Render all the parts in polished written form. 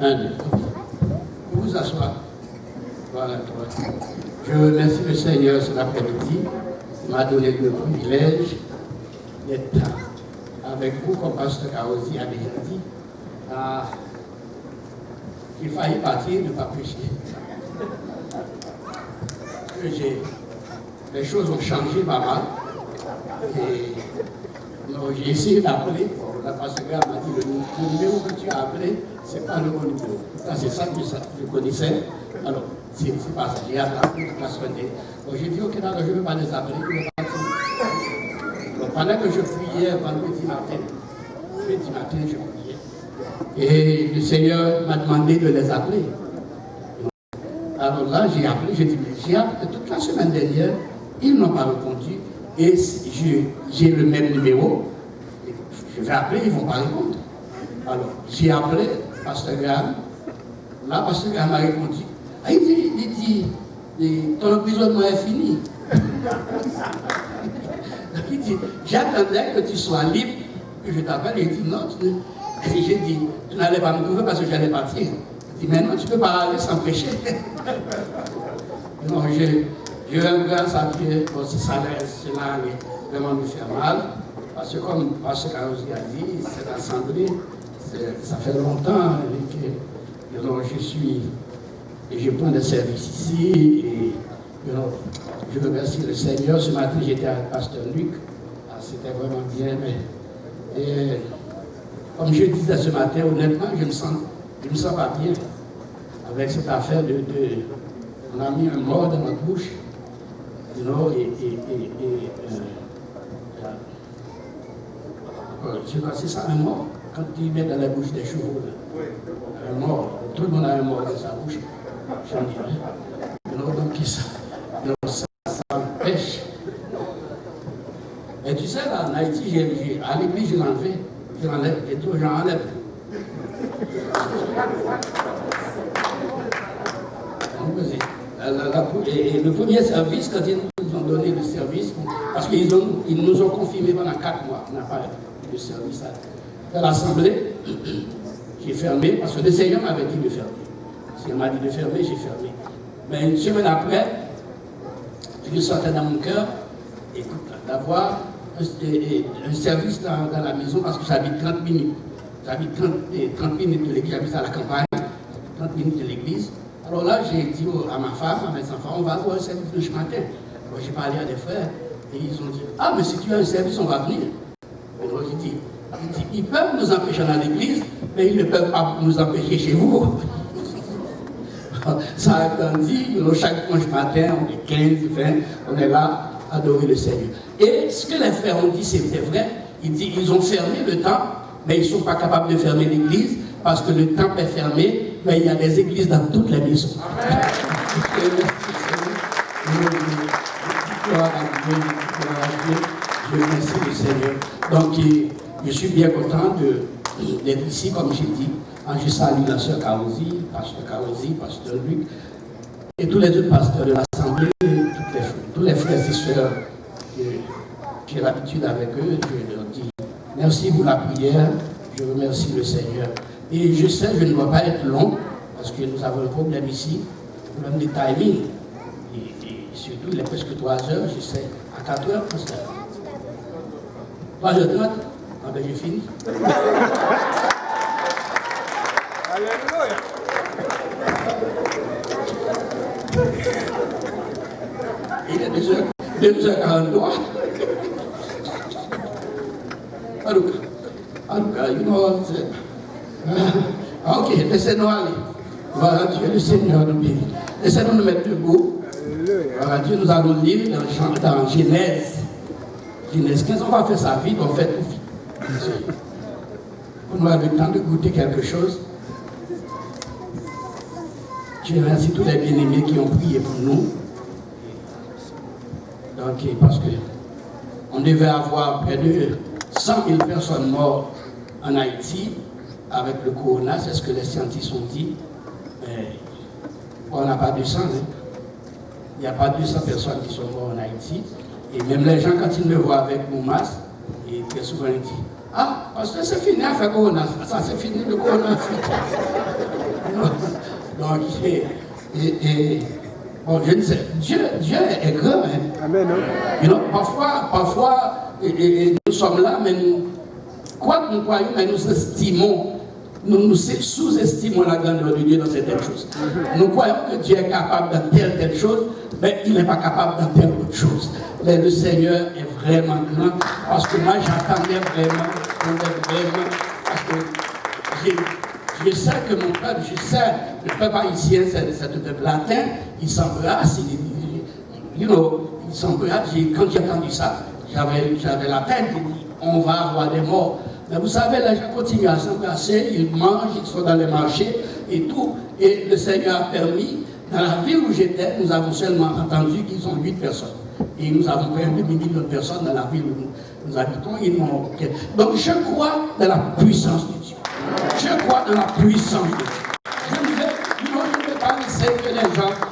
Un, deux. Vous vous asseoir. Voilà, toi. Je remercie le Seigneur cet après-midi. Il m'a donné le privilège d'être avec vous, comme Pasteur Kaosi a déjà dit. J'ai failli partir, ne pas prêcher. Les choses ont changé pas mal. J'ai essayé d'appeler. La pasteur m'a dit le numéro que tu as appelé, ce n'est pas le bon numéro. C'est ça que je connaissais. Alors, c'est pas ça. J'ai appelé toute la semaine. Donc j'ai dit, ok, d'accord, je ne veux pas les appeler. Donc pendant que je priais vendredi matin, je priais. Et le Seigneur m'a demandé de les appeler. Alors là, j'ai appelé, j'ai appelé toute la semaine dernière, ils n'ont pas répondu. Et j'ai le même numéro. Je vais appeler, ils ne vont pas répondre. Alors, j'ai appelé Pasteur Graham. Là, Pasteur Graham m'a répondu. Ah, il dit, ton emprisonnement est fini. Il dit, j'attendais que tu sois libre, que je t'appelle. Il dit, non, j'ai dit, tu n'allais pas me trouver parce que j'allais partir. Il dit, mais non, tu ne peux pas aller sans prêcher. Non, je rends grâce à Dieu pour cela allait vraiment me faire mal. Parce que comme Pasteur Kaosi a dit, cette assemblée, ça fait longtemps que je suis et je prends des services ici. Et je remercie le Seigneur. Ce matin, j'étais avec Pasteur Luc. C'était vraiment bien. Mais comme je disais ce matin, honnêtement, je ne me sens pas bien avec cette affaire on a mis un mort dans notre bouche. Je crois que c'est ça, un mort, quand tu mets dans la bouche des chevaux. Là. Un mort, tout le monde a un mort dans sa bouche. J'en dirais. Donc, ça empêche. Et tu sais, là, en Haïti, à l'église, je l'enlève, et tout, j'en enlève. Et le premier service, quand ils nous ont donné le service, parce qu'ils nous ont confirmé pendant 4 mois, on n'a pas eu de service à l'Assemblée, j'ai fermé, parce que le Seigneur m'avait dit de fermer. Le Seigneur m'a dit de fermer, j'ai fermé. Mais une semaine après, je sentais dans mon cœur, écoute, d'avoir un service dans la maison, parce que j'habite 30 minutes. J'habite 30 minutes de l'église, j'habite à la campagne, 30 minutes de l'église. Alors là, j'ai dit à ma femme, à mes enfants, on va avoir un service le matin. Alors j'ai parlé à des frères et ils ont dit, ah, mais si tu as un service, on va venir. Alors j'ai dit, ils peuvent nous empêcher dans l'église, mais ils ne peuvent pas nous empêcher chez vous. Ça a grandi, chaque dimanche matin, on est 15, 20, on est là à adorer le Seigneur. Et ce que les frères ont dit, c'était vrai. Ils ont fermé le temple, mais ils ne sont pas capables de fermer l'église parce que le temple est fermé. Mais il y a des églises dans toutes les maisons. Je remercie le Seigneur. Donc, je suis bien content d'être ici, comme j'ai dit. Je salue la sœur Kaosi, Pasteur Luc, et tous les autres pasteurs de l'Assemblée, tous les frères et sœurs que j'ai l'habitude avec eux. Je leur dis merci pour la prière. Je remercie le Seigneur. Et je sais, je ne dois pas être long, parce que nous avons un problème ici, un problème de timing. Et surtout, il est presque 3 heures, je sais, à 4 heures, parce que 3h30, ah ben j'ai fini. Alléluia. Il est 2h43. Ok, laissez-nous aller. Voilà, Dieu, le Seigneur nous bénit. Laissez-nous nous mettre debout. Voilà, Dieu, nous allons lire dans Genèse. Genèse 15, on va faire ça vite, on fait tout vite. Pour nous avoir le temps de goûter quelque chose. Je remercie tous les bien-aimés qui ont prié pour nous. Donc, parce que on devait avoir près de 100 000 personnes mortes en Haïti avec le corona, c'est ce que les scientifiques ont dit. Mais on n'a pas 200. Hein. Il n'y a pas 200 personnes qui sont mortes en Haïti. Et même les gens, quand ils me voient avec mon masque, et très souvent ils disent, ah, parce que c'est fini avec le corona, ça c'est fini le corona. Donc, bon, je ne sais, Dieu est grand. Hein. Amen. You know, parfois nous sommes là, mais quoi que nous croyons, mais nous estimons, nous sous-estimons la grandeur de Dieu dans certaines choses. Nous croyons que Dieu est capable de telle chose, mais il n'est pas capable de telle autre chose. Mais le Seigneur est vraiment grand, parce que moi j'attendais vraiment, parce que je sais que mon peuple, le peuple haïtien, c'est un peuple latin, il s'embrasse, il s'embrasse. Quand j'ai entendu ça, j'avais la peine, j'ai dit, on va avoir des morts. Mais vous savez, les gens continuent à s'embrasser, ils mangent, ils sont dans les marchés et tout. Et le Seigneur a permis, dans la ville où j'étais, nous avons seulement entendu qu'ils ont 8 personnes. Et nous avons près de 2 millions de personnes dans la ville où nous habitons. Donc je crois dans la puissance de Dieu. Je crois dans la puissance de Dieu. Je ne vais pas laisser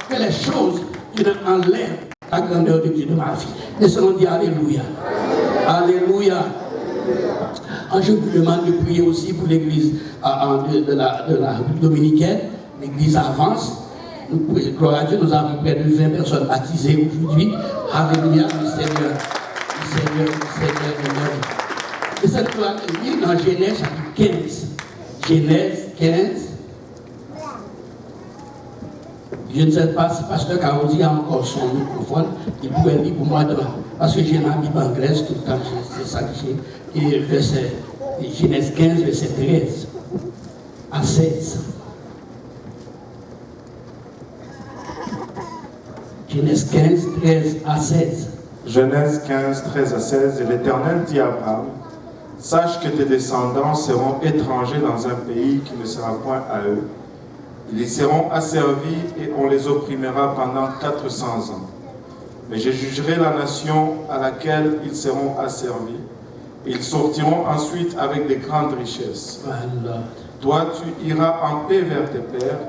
que les choses qui enlèvent la grandeur de Dieu de ma vie. Laissons-nous dire Alléluia. Alléluia. Je vous demande de prier aussi pour l'église de la dominicaine. L'église avance. Gloire à Dieu, nous avons près de 20 personnes baptisées aujourd'hui. Alléluia, le Seigneur. Et cette gloire est liée dans Genèse chapitre 15. Genèse 15. Je ne sais pas si Pasteur Karodi a encore son microphone. Il pourrait lire pour moi demain. Parce que j'ai ma Bible en Grèce tout le temps. C'est ça que j'ai. Et Genèse 15, verset 13 à 16. Genèse 15, 13 à 16. Genèse 15, 13 à 16. Et l'Éternel dit à Abraham, sache que tes descendants seront étrangers dans un pays qui ne sera point à eux. Ils y seront asservis et on les opprimera pendant 400 ans. Mais je jugerai la nation à laquelle ils seront asservis. Ils sortiront ensuite avec de grandes richesses. Voilà. Toi, tu iras en paix vers tes pères.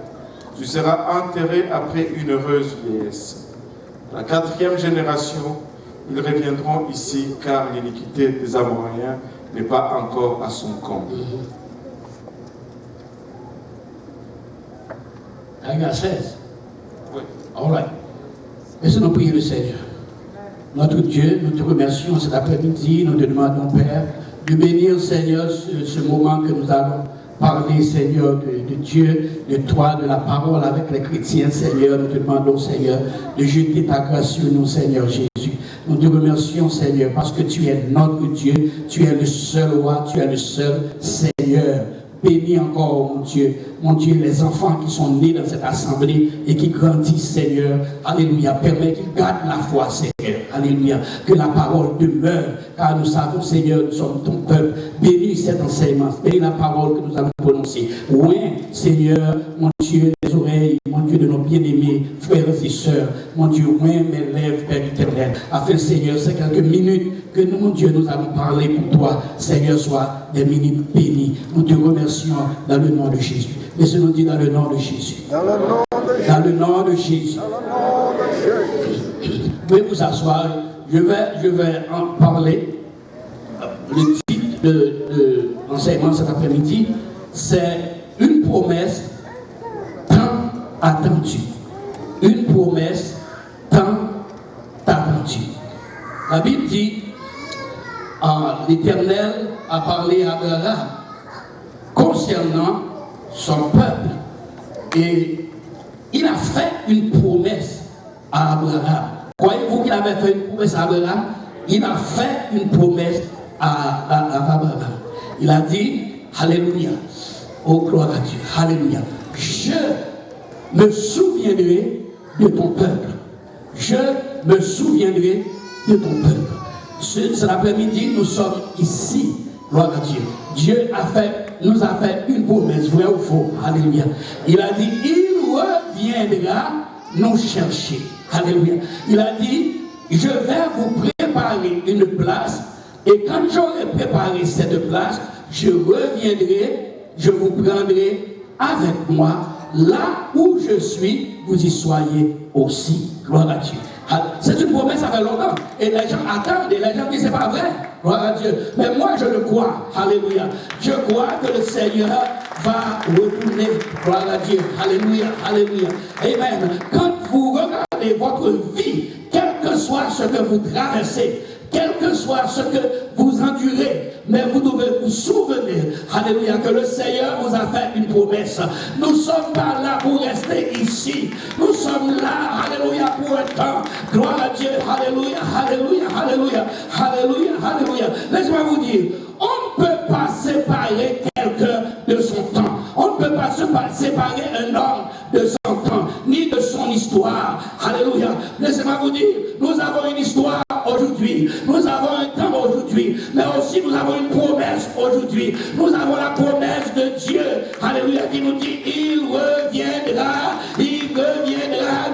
Tu seras enterré après une heureuse vieillesse. La 4e génération, ils reviendront ici, car l'iniquité des Amoréens n'est pas encore à son comble. Verset 16. Oui. All right. Laissons-nous prier le Seigneur. Notre Dieu, nous te remercions cet après-midi. Nous te demandons, Père, de bénir, Seigneur, ce moment que nous allons parler, Seigneur, de Dieu, de toi, de la parole avec les chrétiens, Seigneur. Nous te demandons, Seigneur, de jeter ta grâce sur nous, Seigneur Jésus. Nous te remercions, Seigneur, parce que tu es notre Dieu. Tu es le seul roi, tu es le seul Seigneur. Bénis encore, mon Dieu, les enfants qui sont nés dans cette assemblée et qui grandissent, Seigneur. Alléluia. Permets qu'ils gardent la foi, Seigneur. Alléluia. Que la parole demeure, car nous savons, Seigneur, nous sommes ton peuple. Bénis cet enseignement. Bénis la parole que nous allons prononcer. Oui, Seigneur, mon Dieu, les oreilles, mon Dieu, de nos bien-aimés, frères et sœurs. Mon Dieu, oui, mes lèvres, Père éternel. Afin, Seigneur, ces quelques minutes que nous, mon Dieu, nous allons parler pour toi, Seigneur, soit des minutes bénies. Nous te remercions dans le nom de Jésus. Laissez-nous dire dans le nom de Jésus. Dans le nom de Jésus. Vous pouvez vous asseoir. Je vais en parler. Le titre de l'enseignement cet après-midi, c'est une promesse tant attendue. Une promesse tant attendue. La Bible dit, l'Éternel a parlé à Abraham concernant son peuple. Et il a fait une promesse à Abraham. Croyez-vous qu'il avait fait une promesse à Abraham? Il a fait une promesse à Abraham. Il a dit, Alléluia, oh gloire à Dieu, Alléluia, je me souviendrai de ton peuple. Je me souviendrai de ton peuple. Cet après-midi, nous sommes ici, gloire à Dieu. Dieu nous a fait une promesse, vrai ou faux, alléluia. Il a dit, il reviendra nous chercher, alléluia. Il a dit, je vais vous préparer une place, et quand j'aurai préparé cette place, je reviendrai, je vous prendrai avec moi, là où je suis, vous y soyez aussi, gloire à Dieu. C'est une promesse, ça fait longtemps. Et les gens attendent, et les gens disent, c'est pas vrai. Gloire à Dieu. Mais moi, je le crois. Alléluia. Je crois que le Seigneur va retourner. Gloire à Dieu. Alléluia, alléluia. Amen. Quand vous regardez votre vie, quel que soit ce que vous traversez, quel que soit ce que vous endurez, mais vous devez vous souvenir, alléluia, que le Seigneur vous a fait une promesse. Nous ne sommes pas là pour rester ici. Nous sommes là, alléluia, pour un temps. Gloire à Dieu, alléluia, alléluia, alléluia, alléluia, alléluia. Laissez-moi vous dire, on ne peut pas séparer quelqu'un de son temps. On ne peut pas séparer un homme de son temps, ni de son histoire. Alléluia. Laissez-moi vous dire, nous avons une histoire aujourd'hui. Nous avons un temps aujourd'hui. Mais aussi nous avons une promesse aujourd'hui. Nous avons la promesse de Dieu. Alléluia. Qui nous dit, il reviendra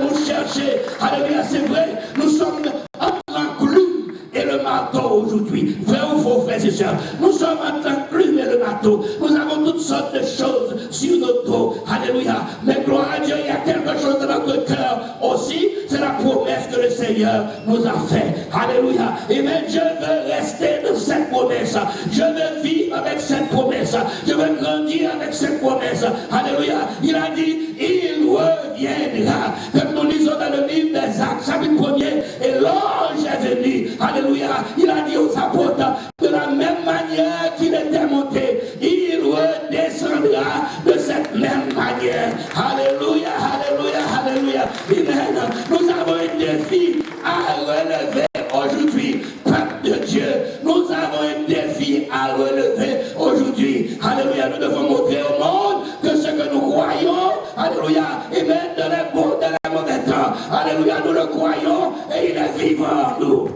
nous chercher. Alléluia. C'est vrai. Nous sommes entre l'enclume et le marteau aujourd'hui. Vrai ou faux, frères et sœurs? Nous sommes entre l'enclume et le marteau. Nous avons toutes sortes de choses sur nos dos. Alléluia. Mais gloire à Dieu, il y a quelque chose dans notre cœur aussi. C'est la promesse que le Seigneur nous a faite. Alléluia. Et même je veux rester dans cette promesse. Je veux vivre avec cette promesse. Je veux grandir avec cette promesse. Alléluia. Il a dit, il reviendra. Comme nous lisons dans le livre des Actes, chapitre 1er, et l'ange est venu. Alléluia. Il a dit aux apôtres, de la même manière qu'il était monté, il redescendra de cette même manière. Alléluia, alléluia, alléluia. Amen. Nous avons un défi à relever aujourd'hui, peuple de Dieu. Nous avons un défi à relever aujourd'hui. Alléluia. Nous devons montrer au monde que ce que nous croyons, alléluia, et même dans les bons, dans les mauvais temps, alléluia, nous le croyons et il est vivant en nous.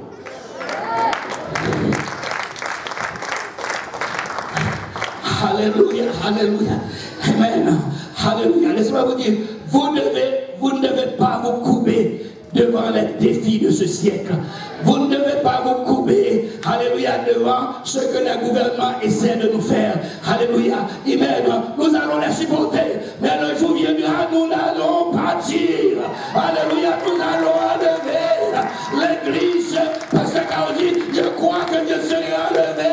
Alléluia, alléluia, amen, alléluia. Laissez-moi vous dire, vous ne devez pas vous couper devant les défis de ce siècle. Vous ne devez pas vous couper, alléluia, devant ce que le gouvernement essaie de nous faire. Alléluia, amen. Nous allons les supporter, mais le jour viendra, nous allons partir. Alléluia, nous allons enlever l'église, parce que quand on dit, je crois que je serai enlevé.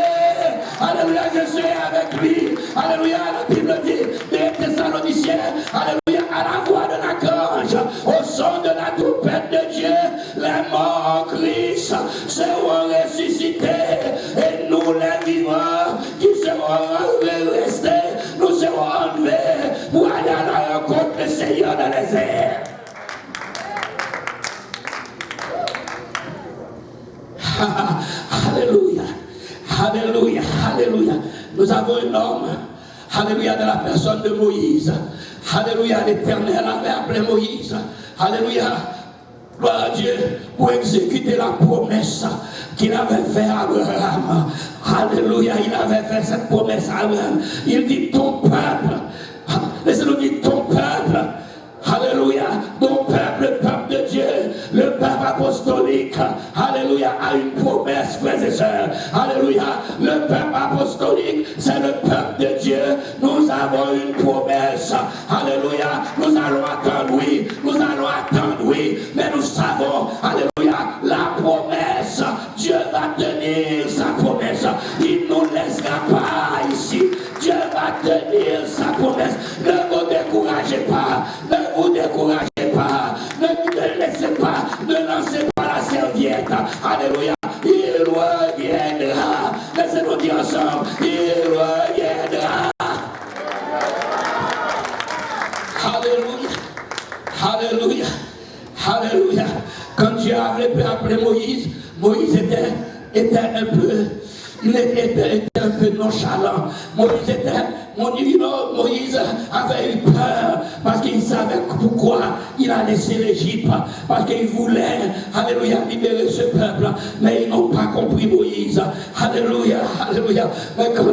Alléluia, je serai avec lui. Alléluia, la Bible dit, des Thessaloniciens, alléluia, à la voix de l'archange, au son de la trompette de Dieu, les morts en Christ seront ressuscités, et nous les vivants qui seront restés, nous serons enlevés pour aller à la rencontre du Seigneur dans les airs. Alléluia. Alléluia, alléluia. Nous avons un homme, alléluia, de la personne de Moïse. Alléluia, l'Éternel avait appelé Moïse. Alléluia, gloire à Dieu, pour exécuter la promesse qu'il avait faite à Abraham. Alléluia, il avait fait cette promesse à Abraham. Il dit, ton peuple, laissez-nous dire, ton peuple, alléluia, ton peuple, le peuple de Dieu, le peuple apostolique, alléluia, a une promesse, frères et sœurs. Alléluia, le peuple apostolique, c'est le peuple de Dieu. Nous avons une promesse. Alléluia, nous allons attendre, oui, nous allons attendre, oui, mais nous savons, alléluia, la promesse, Dieu va tenir sa promesse. Il ne nous laissera pas ici. Dieu va tenir sa promesse. Ne vous découragez pas. Ne vous découragez pas. Ne laissez pas. Ne lancez pas la serviette. Alléluia. Il reviendra. Laissez-nous dire ensemble. Il reviendra. Alléluia. Alléluia. Alléluia. Quand Dieu avait appelé Moïse, Moïse était un peu... Il était un peu nonchalant. Moïse avait eu peur parce qu'il savait pourquoi il a laissé l'Égypte. Parce qu'il voulait, alléluia, libérer ce peuple. Mais ils n'ont pas compris Moïse. Alléluia, alléluia. Mais quand,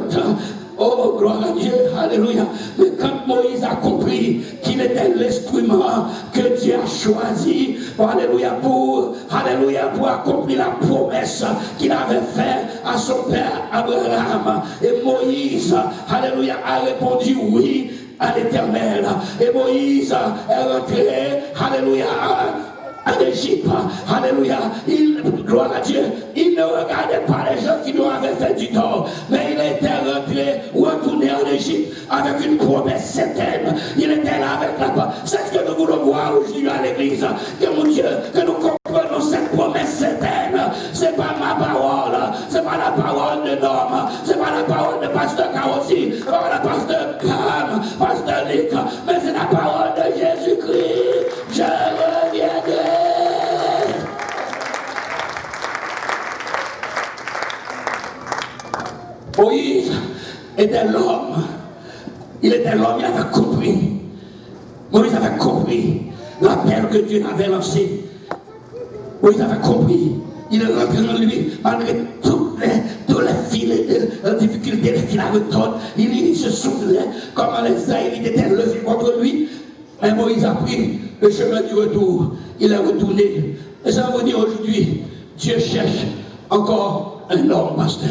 oh, gloire à Dieu, alléluia. Mais quand Moïse a compris qu'il était l'instrument que Dieu a choisi, alléluia, pour accomplir la promesse qu'il avait faite à son père Abraham. Et Moïse, alléluia, a répondu oui à l'Éternel. Et Moïse est rentré, alléluia, en Égypte, alléluia, gloire à Dieu, il ne regardait pas les gens qui nous avaient fait du tort, mais il était retourné en Égypte avec une promesse certaine. Il était là avec la parole. C'est ce que nous voulons voir aujourd'hui à l'église. Que mon Dieu, que nous comprenons cette promesse certaine. C'est pas ma parole, c'est pas la parole de l'homme, c'est pas la parole de pasteur Carossi, c'est pas la pasteur Cam, pasteur Luc, mais c'est la parole de Jésus-Christ. Je reviendrai. Moïse était l'homme. Il était l'homme, il avait compris. Moïse avait compris l'appel que Dieu avait lancé. Moïse avait compris. Il est rentré en lui, malgré tous les filets de difficultés, les filets à retourner. Il se souvenait comment les Israélites étaient levés contre lui. Et Moïse a pris le chemin du retour. Il est retourné. Et ça veut dire aujourd'hui, Dieu cherche encore un homme, pasteur.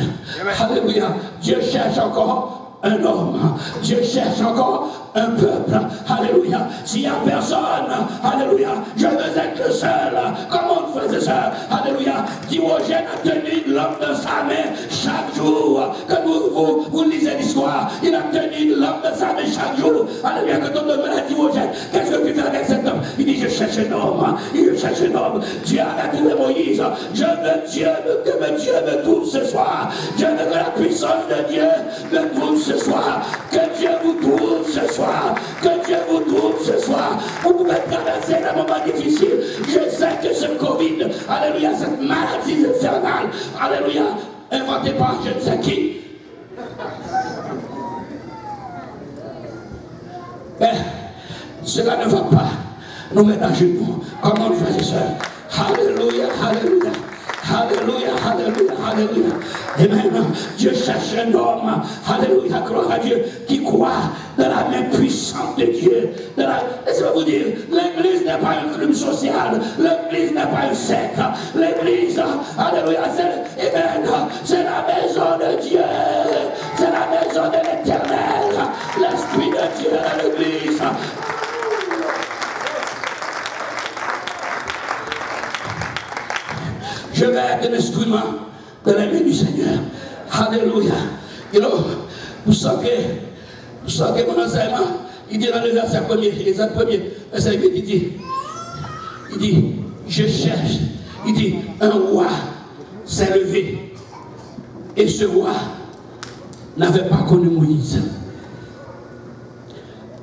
Alléluia. Dieu cherche encore un homme. Dieu cherche encore un peuple. Alléluia. S'il n'y a personne, alléluia, je veux être le seul. Comment on faisait ça? Alléluia. Diogène a tenu l'homme dans sa main chaque jour. Quand vous lisez l'histoire, il a tenu l'homme dans sa main chaque jour. Alléluia. Quand on demande à Diogène, qu'est-ce que tu fais avec cet homme? Il dit, je cherche un homme. Il cherche un homme. Dieu a trouvé Moïse. Je veux Dieu, que Dieu me trouve ce soir. Je veux que la puissance de Dieu me trouve ce soir. Que Dieu vous trouve ce soir. Que Dieu vous trouve ce soir. Vous pouvez traverser un moment difficile. Je sais que ce Covid, alléluia, cette maladie infernale, alléluia, inventée par je ne sais qui. Mais cela ne va pas nous mettre à genoux. Comment nous faisons ça? Alléluia, alléluia. Alléluia, alléluia, alléluia. Amen. Dieu cherche un homme, alléluia, gloire à Dieu, qui croit dans la main puissante de Dieu. Laissez-moi vous dire, l'église n'est pas un club social, l'église n'est pas un secte, l'église, alléluia, c'est la maison de Dieu, c'est la maison de l'Éternel, l'Esprit de Dieu dans l'église. Je vais être un instrument de la main du Seigneur. Alléluia. You know, vous sentez mon enseignement, il dit dans le verset premier, verset 8, il dit, je cherche, il dit, un roi s'est levé, et ce roi n'avait pas connu Moïse.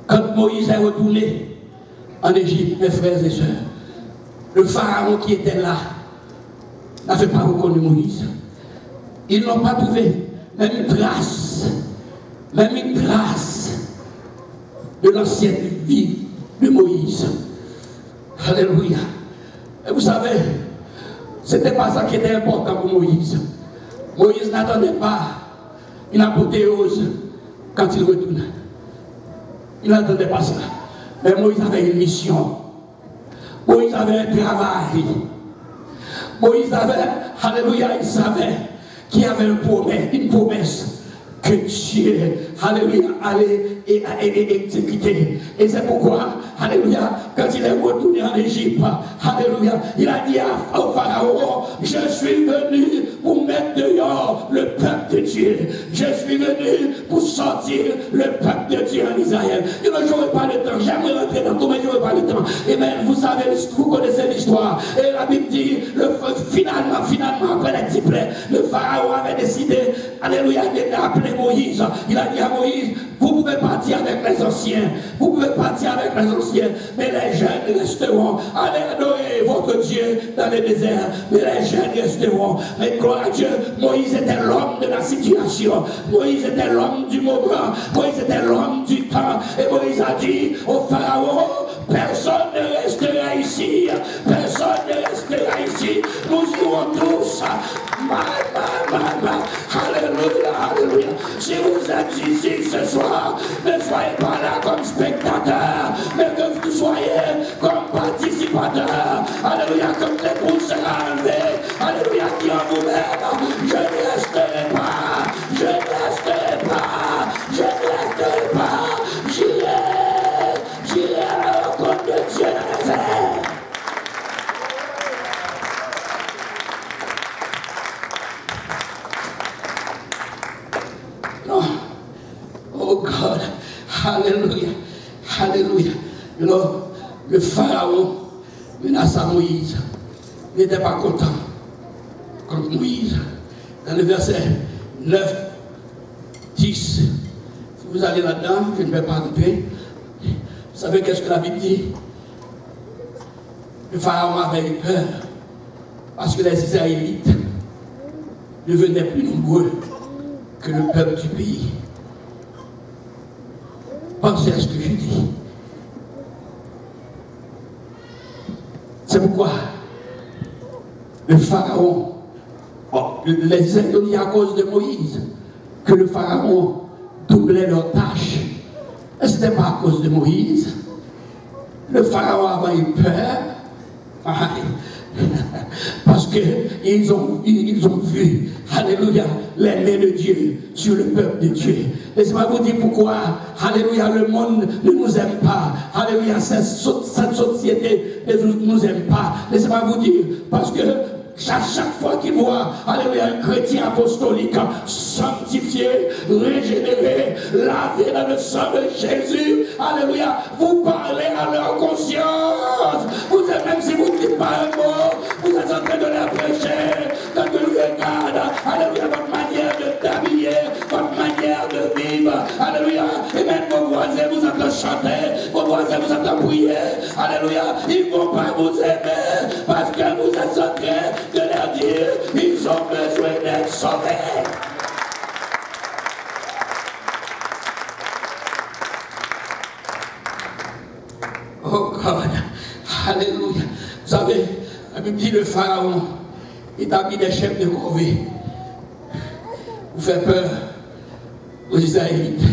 Quand Moïse est retourné en Égypte, mes frères et sœurs, le pharaon qui était là n'avait pas reconnu Moïse. Ils n'ont pas trouvé même une trace de l'ancienne vie de Moïse. Alléluia. Et vous savez, ce n'était pas ça qui était important pour Moïse. Moïse n'attendait pas une apothéose quand il retournait. Il n'attendait pas ça. Mais Moïse avait une mission. Moïse avait un travail. Moïse avait, alléluia, il savait qu'il y avait une promesse que Dieu, alléluia, allait exécuter. Et c'est pourquoi, alléluia, quand il est retourné en Égypte, alléluia, il a dit au Pharaon, je suis venu pour mettre dehors le peuple de Dieu. Je suis venu pour sortir le peuple de Dieu en Israël. Et je n'aurai pas le temps, j'aimerais rentrer dans tout, mais je n'aurai pas le temps. Et bien, vous savez, vous connaissez l'histoire. Et la Bible dit, finalement, après les diplômes, le Pharaon avait décidé, alléluia, d'appeler Moïse. Il a dit à Moïse, vous pouvez partir avec les anciens, vous pouvez partir avec les anciens, mais les jeunes resteront. Allez adorer votre Dieu dans le désert, mais les jeunes resteront. Mais gloire à Dieu, Moïse était l'homme de la situation, Moïse était l'homme du moment, Moïse était l'homme du temps, et Moïse a dit au Pharaon, personne ne restera ici, personne ne restera ici, nous irons tous. Alléluia, alléluia. Si vous êtes ici ce soir, ne soyez pas là comme spectateurs, mais que vous soyez comme participateurs. Alléluia, comme les pouces sera enlevé. Alléluia, qui en vous-même, je ne resterai pas, je ne resterai pas, je ne resterai pas. J'irai à la rencontre de Dieu dans les airs. Non. Oh God. Alléluia. Le pharaon menaça Moïse. Il n'était pas content contre Moïse. Dans le verset 9, 10, si vous allez là-dedans, je ne vais pas couper. Vous savez qu'est-ce que la Bible dit? Le pharaon avait eu peur parce que les Israélites devenaient plus nombreux que le peuple du pays. Pensez à ce que je dis. C'est pourquoi le pharaon, les Israélites ont dit à cause de Moïse que le pharaon doublait leurs tâches. Et ce n'était pas à cause de Moïse. Le pharaon avait eu peur. Parce qu'ils ont vu, alléluia, les mains de Dieu sur le peuple de Dieu. Laissez-moi vous dire pourquoi, alléluia, le monde ne nous aime pas. Alléluia, cette société ne nous aime pas. Laissez-moi vous dire, parce que chaque fois qu'il voit, alléluia, un chrétien apostolique sanctifié, régénéré, lavé dans le sang de Jésus, alléluia, vous parlez à leur conscience. Vous êtes, même si vous ne dites pas un mot, vous êtes en train de leur prêcher, quand ils regardent, alléluia, votre manière de t'habiller, votre manière de vivre, alléluia, et même vos voisins vous entendent chanter, vos voisins vous entendent prier, alléluia, ils ne vont pas vous aimer, parce que vous êtes en train de leur dire, ils ont besoin d'être sauvés. Oh God, alléluia. Vous savez, la Bible dit le pharaon établit des chefs de corvée pour faire peur aux Israélites,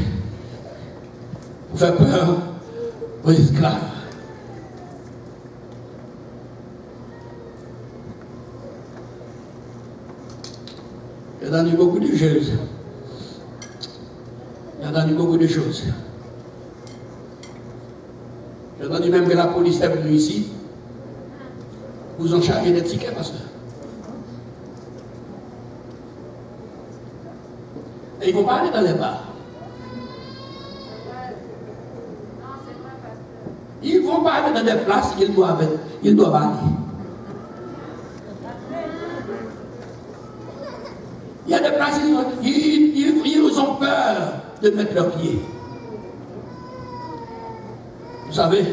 pour faire peur aux esclaves. Il a donné beaucoup de choses. Il a donné beaucoup de choses. J'ai entendu même que la police est venue ici. Vous ont chargé des tickets, pasteur. Et ils ne vont pas aller dans les bars. Ils ne vont pas aller dans des places qu'ils doivent aller. Il y a des places, ils ont peur de mettre leurs pieds. Vous savez,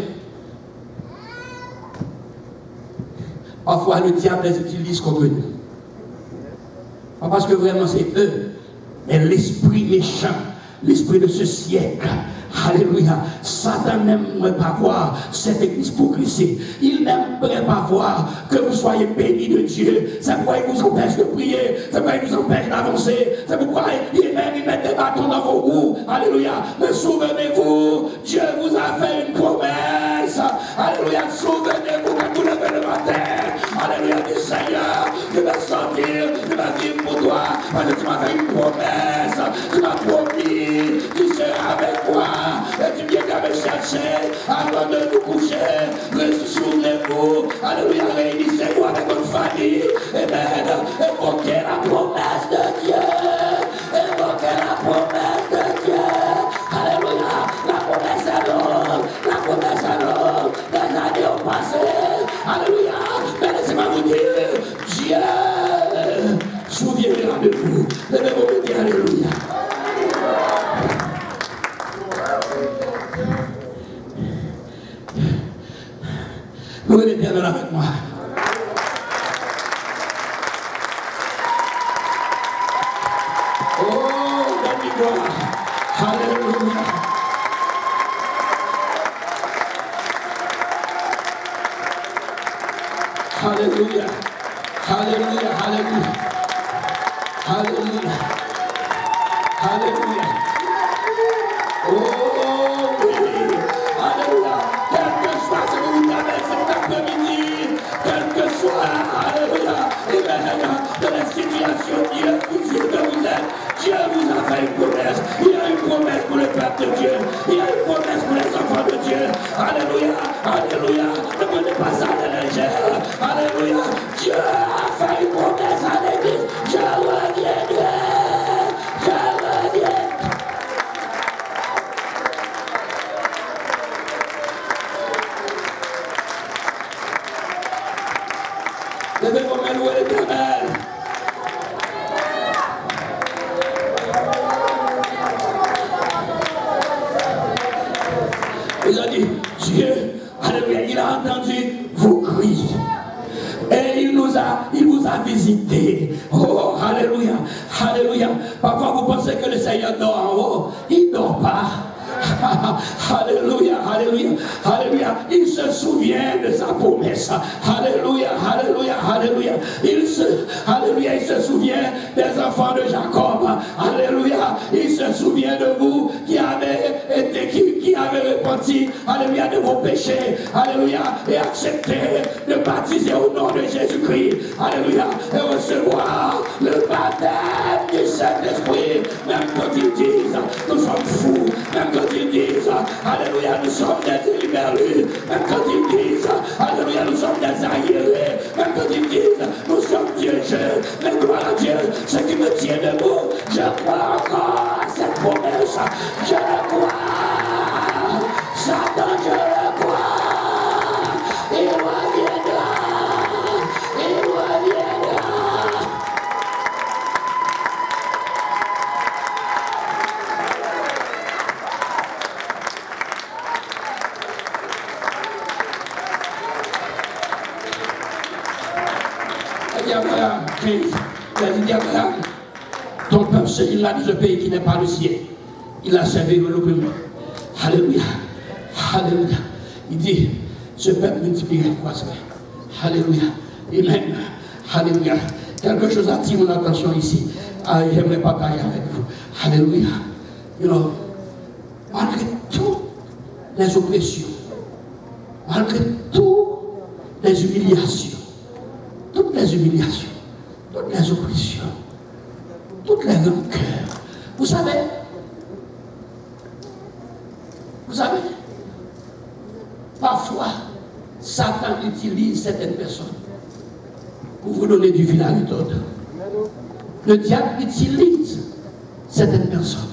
parfois le diable les utilise contre nous. Pas parce que vraiment c'est eux, mais l'esprit méchant, l'esprit de ce siècle. Alléluia. Satan n'aimerait pas voir cette église progresser. Il n'aimerait pas voir que vous soyez bénis de Dieu. C'est pourquoi il vous empêche de prier. C'est pourquoi il vous empêche d'avancer. C'est pourquoi il met des bâtons dans vos roues. Alléluia. Mais souvenez-vous, Dieu vous a fait une promesse. Alléluia. Souvenez-vous quand vous levez le matin. Alléluia. Du Seigneur, je vais sortir, je vais vivre pour toi. Parce que tu m'as fait une promesse. Tu m'as promis, tu seras avec moi. Et tu viens qu'à me chercher avant de nous coucher. Souvenez-vous, alléluia, réunissez-vous avec votre famille. Amen. Évoquez la promesse de Dieu. Évoquez la promesse de Dieu. Alléluia, la promesse est longue. La promesse est longue. Des années ont passé. Alléluia. Mais laissez-moi vous dire, Dieu souviendra de vous. Levez-vous et dites alléluia. Louez l'Éternel avec moi. Oh, donne-lui gloire. Alléluia. Alléluia. Alléluia. Alléluia. Alléluia. Alléluia. Oh oui. Alléluia. Quel que soit ce que vous traversez cet après-midi, quel que soit, alléluia, de la situation, Dieu vous dit que vous êtes, Dieu vous a fait une promesse. Il y a une promesse pour le peuple de Dieu. Il y a une promesse pour les enfants de Dieu. Alléluia. Alléluia. Ne prenez pas ça de légère. Alléluia. Dieu a fait une promesse à l'église. Je reviendrai. Je reviendrai. Levez vos mains, louez l'Éternel. Il a dit, Dieu, alléluia, il a entendu vos cris. Et il vous a visité. Oh, alléluia, alléluia. Parfois vous pensez que le Seigneur dort en haut. Il ne dort pas. Alléluia, alléluia, alléluia. Il se souvient de sa promesse. Alléluia, alléluia, alléluia. Il se souvient des enfants de Jacob. Alléluia. Il se souvient de vous qui avez repenti, alléluia, de vos péchés. Alléluia. Et accepté de baptiser au nom de Jésus-Christ. Alléluia. Et recevoir le baptême du Saint-Esprit. Même quand ils disent, nous sommes fous. Même quand ils disent, alléluia, nous sommes des liberlus. Même quand ils disent, alléluia, nous sommes des aguerris. Même quand ils disent, nous sommes Dieu, mais gloire à Dieu, ce qui me tient debout, je crois encore à cette promesse. Je le crois. Satan, je le crois. Il reviendra. Il reviendra. Il a dit, Abraham, ton peuple, il a dit ce pays qui n'est pas le sien. Il a servi le premier. Alléluia. Alléluia. Il dit, ce peuple multiplié croisserait. Alléluia. Amen. Alléluia. Quelque chose attire mon attention ici. J'aimerais partager avec vous. Alléluia. You know, malgré toutes les oppressions, malgré toutes les humiliations, toutes les oppressions, toutes les rancœurs. Vous savez, parfois, Satan utilise certaines personnes pour vous donner du fil à retordre. Le diable utilise certaines personnes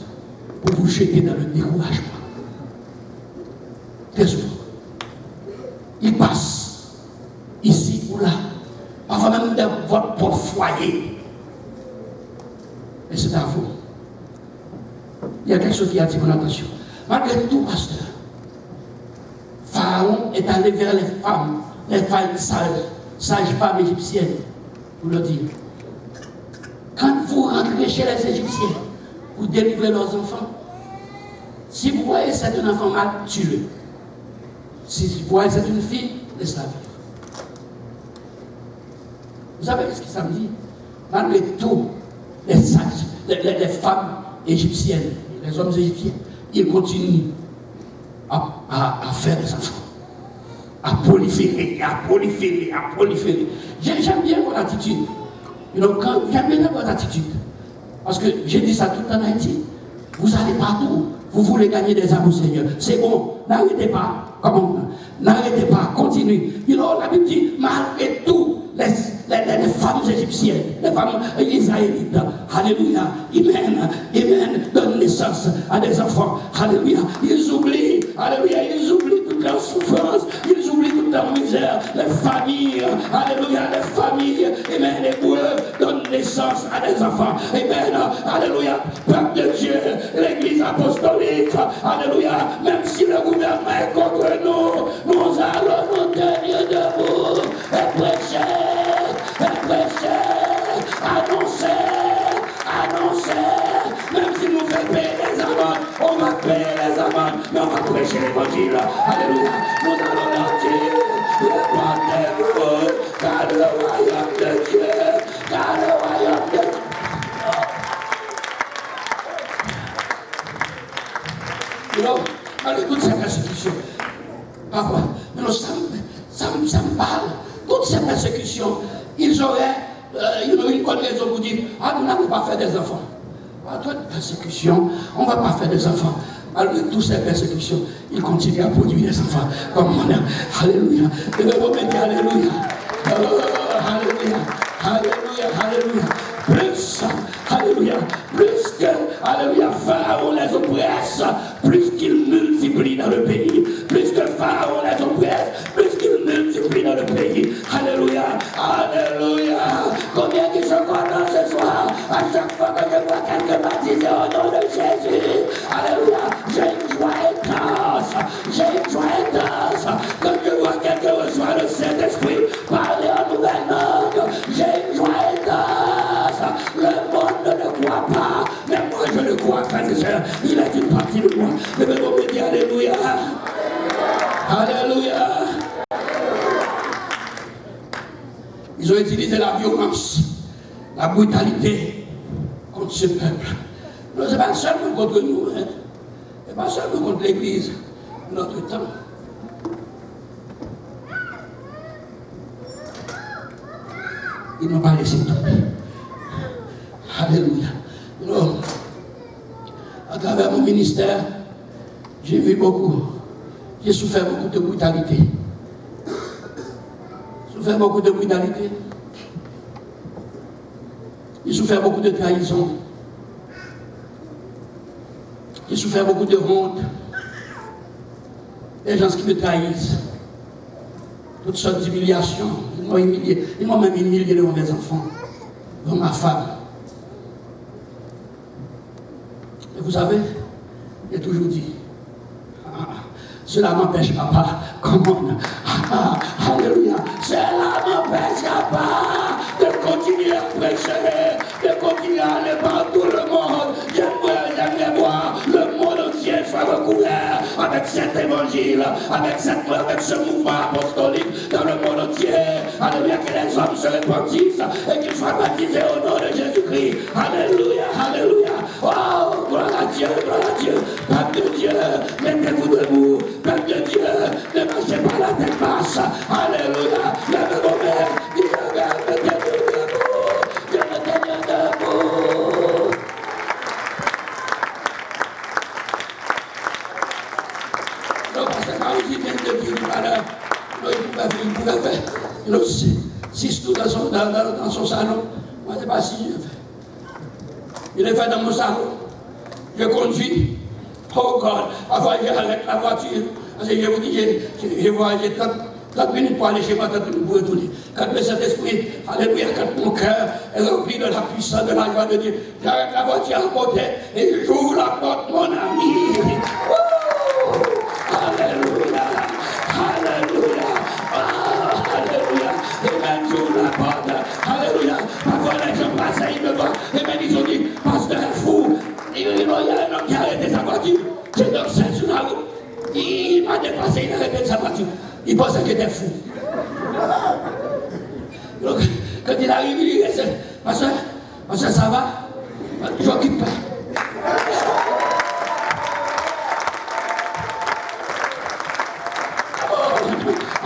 pour vous jeter dans le découragement. Très souvent. Il passe ici ou là, parfois même dans votre propre foyer. Mais c'est à vous. Il y a quelque chose qui attire mon attention. Malgré tout, pasteur, Pharaon est allé vers les femmes sages femmes égyptiennes, pour leur dire, quand vous rentrez chez les Égyptiens, vous délivrez leurs enfants. Si vous voyez c'est un enfant mal, tuez-le. Si vous voyez c'est une fille, laissez-la vivre. Vous savez ce que ça me dit? Malgré tout, les femmes égyptiennes, les hommes égyptiens, ils continuent à faire des enfants, à proliférer. J'aime bien votre attitude. J'aime bien votre attitude. Parce que j'ai dit ça tout en Haïti. Vous allez partout, vous voulez gagner des âmes au Seigneur. C'est bon, n'arrêtez pas. Comment? N'arrêtez pas, continuez. La Bible dit, malgré tout, les femmes égyptiennes, les femmes israélites, alléluia, amen, donnent naissance à des enfants, alléluia. Ils oublient toute leur souffrance, ils oublient toute leur misère, les familles, alléluia, les familles, amen, épreuves donnent naissance à des enfants, amen, alléluia, peuple de Dieu, l'église apostolique, alléluia, même si le gouvernement est contre nous, nous allons nous tenir debout et prêcher, annoncer, même si nous faisons payer les amendes, on va payer les amendes, mais on va prêcher l'évangile. Alléluia. Nous allons leur dire, répandez-vous, car le royaume de Dieu, malgré toutes ces persécutions, parfois, ça me parle, toutes ces persécutions, ils auraient une bonne raison pour dire, nous n'allons pas faire des enfants. À toute persécution, on ne va pas faire des enfants. Malgré toutes ces persécutions, ils continuent à produire des enfants. Comme on a. Alléluia. Et le moment dit Alléluia. Alléluia. Alléluia. Alléluia. Plus que, alléluia, Pharaon les oppresse, plus qu'il multiplie dans le pays. Plus que Pharaon les oppresse, plus qu'il multiplie dans le pays. Alléluia. Alléluia. je vois quelqu'un baptisé au nom de Jésus, alléluia, j'ai une joie intense, j'ai une joie intense. Quand je vois quelqu'un reçoit le Saint-Esprit, parler en nouvelle langue, j'ai une joie intense. Le monde ne croit pas, mais moi je le crois, frères et sœurs, il est une partie de moi. Levez-vous me dire alléluia. Alléluia. Ils ont utilisé la violence, la brutalité contre ce peuple. Non, ce n'est pas seulement contre nous, hein. Ce n'est pas seulement contre l'Église de notre temps. Ils n'ont pas laissé tomber. Alléluia. Non. À travers mon ministère, j'ai vu beaucoup. J'ai souffert beaucoup de brutalité. Souffert beaucoup de brutalité. J'ai souffert beaucoup de trahison. J'ai souffert beaucoup de honte. Des gens qui me trahissent. Toutes sortes d'humiliations. Ils m'ont humilié. Ils m'ont même humilié devant mes enfants, devant ma femme. Et vous savez, j'ai toujours dit, cela m'empêchera pas. Comment? Alléluia. Cela m'empêchera pas de continuer à prêcher, de continuer à aller par tout le monde. J'aimerais voir le monde entier soit recouvert avec cet évangile, avec ce mouvement apostolique dans le monde entier. Alléluia, que les hommes se répandissent et qu'ils soient baptisés au nom de Jésus-Christ. Alléluia, alléluia. Oh, gloire à Dieu, gloire à Dieu. Peuple de Dieu, mettez-vous debout. Peuple de Dieu, ne marchez pas la tête basse. Alléluia, levez vos mains. Mettez-vous debout. Dieu me tient debout. Non, parce que Marie vient de dire tout à l'heure, il pouvait faire. Il a 6 tours dans son salon. Moi, je ne sais pas si je fais. Il est fait dans mon salon. Je conduis. Oh God, avant j'arrête la voiture. Parce que je vous dis, j'ai 30 minutes pour aller chez moi, 30 minutes pour retourner. Quand le Saint-Esprit, alléluia, quand mon cœur est rempli de la puissance, de la joie de Dieu, j'arrête la voiture à côté et j'ouvre la porte, mon ami. Oh, alléluia, alléluia, oh, alléluia. Et même j'ouvre la porte, alléluia. Parfois les gens passent, ils me voient, et même ils ont dit, pasteur est fou. Il y a un homme qui a arrêté sa voiture. J'étais seul sur la route. Il m'a dépassé, il a arrêté sa voiture. Il pensait que j'étais fou. Donc, quand il arrive, il dit, ma soeur, ça va? Je m'occupe pas. Oh,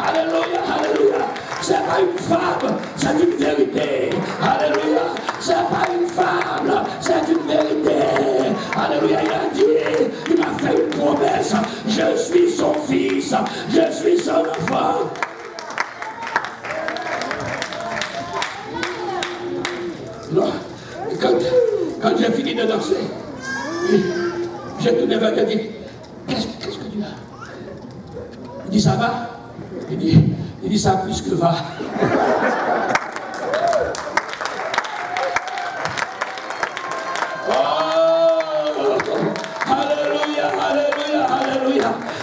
alléluia, alléluia. C'est pas une femme, c'est une vérité. Alléluia. C'est pas une femme, c'est une vérité. Alléluia, il a dit, il m'a fait une promesse. Je suis son fils, je suis son enfant. Non, quand j'ai fini de danser, j'ai tourné vers lui et dit, qu'est-ce que tu as? Il dit, ça va? Il dit, ça plus que va.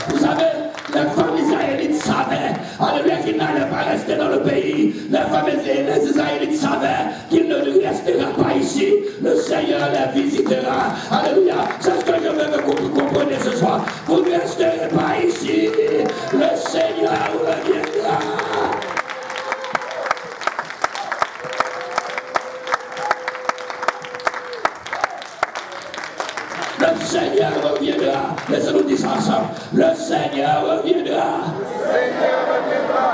Vous savez, les femmes israélites savaient, alléluia, qu'ils n'allaient pas rester dans le pays. Les femmes les israélites savaient qu'ils ne resteraient pas ici. Le Seigneur les visitera. Alléluia. C'est ce que je veux que vous compreniez ce soir. Vous ne resterez pas ici. Le Seigneur reviendra. Le Seigneur reviendra. Laissez-nous dire ça ensemble. Le Seigneur reviendra. Le Seigneur reviendra.